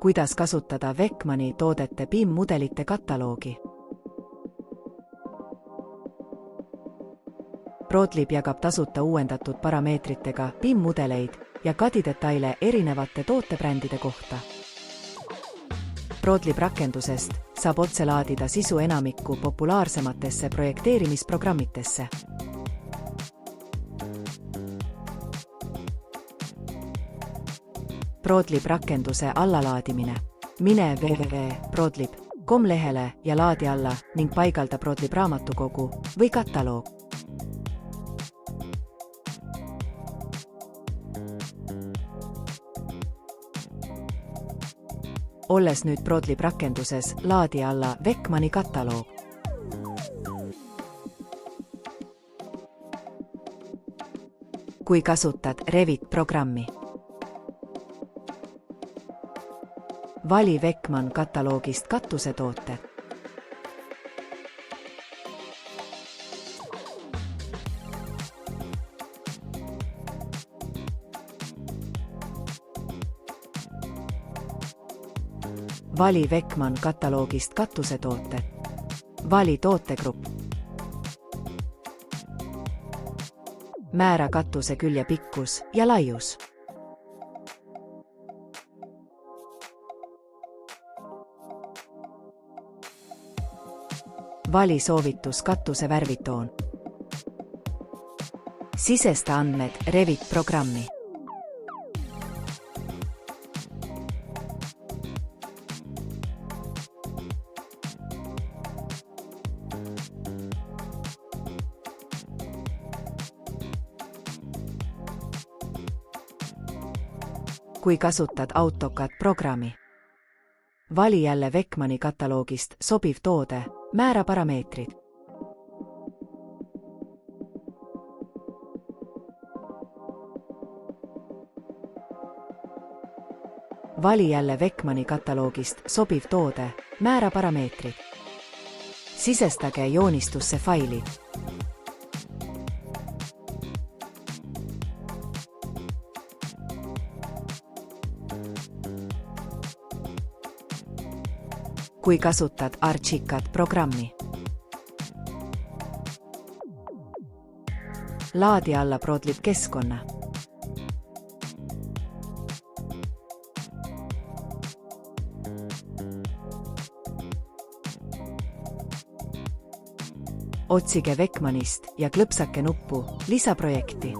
Kuidas kasutada Wekmani toodete BIM-mudelite kataloogi? Prodlib jagab tasuta uuendatud parameetritega BIM-mudeleid ja CAD-detaile erinevate tootebrändide kohta. Prodlib rakendusest saab otse laadida sisu enamikku populaarsematesse projekteerimisprogrammitesse. Prodlib rakenduse allalaadimine. Mine www.prodlib.com lehele ja laadi alla ning paigalda Prodlib raamatukogu või kataloog. Olles nüüd Prodlib rakenduses, laadi alla Wekmani kataloog. Kui kasutad Revit programmi. Vali Wekman kataloogist katusetoote. Vali Wekman kataloogist katusetoote. Vali tootegrupp. Määra katuse külje pikkus ja laius. Vali soovitus katuse värvitoon. Sisesta andmed Revit programmi. Kui kasutad AutoCAD programmi. Vali jälle Wekmani kataloogist sobiv toode, määra parameetrid. Vali jälle Wekmani kataloogist sobiv toode, määra parameetrid. Sisestage joonistusse faili. Kui kasutad ArchiCAD programmi. Laadi alla Prodlib keskkonna. Otsige Wekmanist ja klõpsake nuppu lisaprojekti.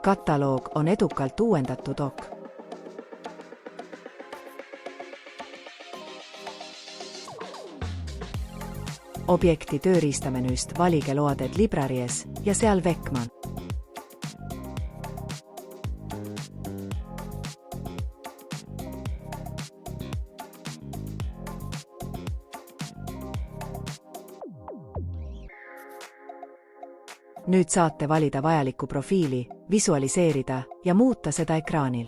Kataloog on edukalt uuendatud ok. Objekti tööriistamenüüst valige Loaded Libraries ja seal Wekman. Nüüd saate valida vajalikku profiili, visualiseerida ja muuta seda ekraanil.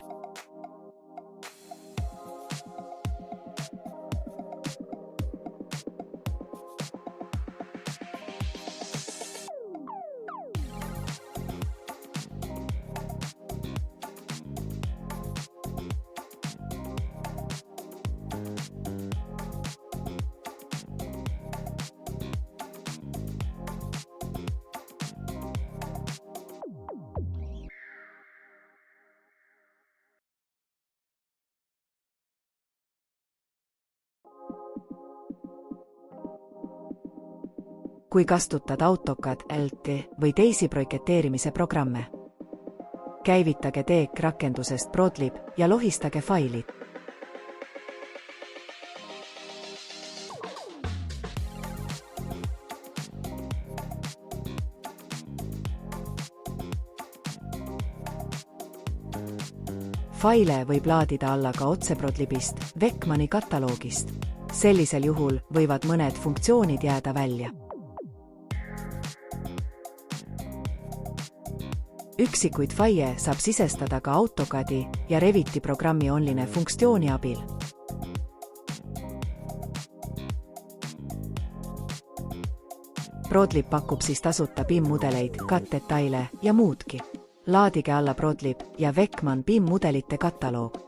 Kui kasutad AutoCAD LT või teisi projekteerimise programme. Käivitage teek rakendusest Prodlib ja lohistage failid. Faile võib laadida alla ka otse Prodlibist, Wekmani kataloogist. Sellisel juhul võivad mõned funktsioonid jääda välja. Üksikuid faile saab sisestada ka AutoCAD-i ja Reviti programmi online funktsiooni abil. Prodlib pakub siis tasuta BIM-mudeleid, CAD-detaile ja muudki. Laadige alla Prodlib ja Wekman BIM-mudelite kataloog.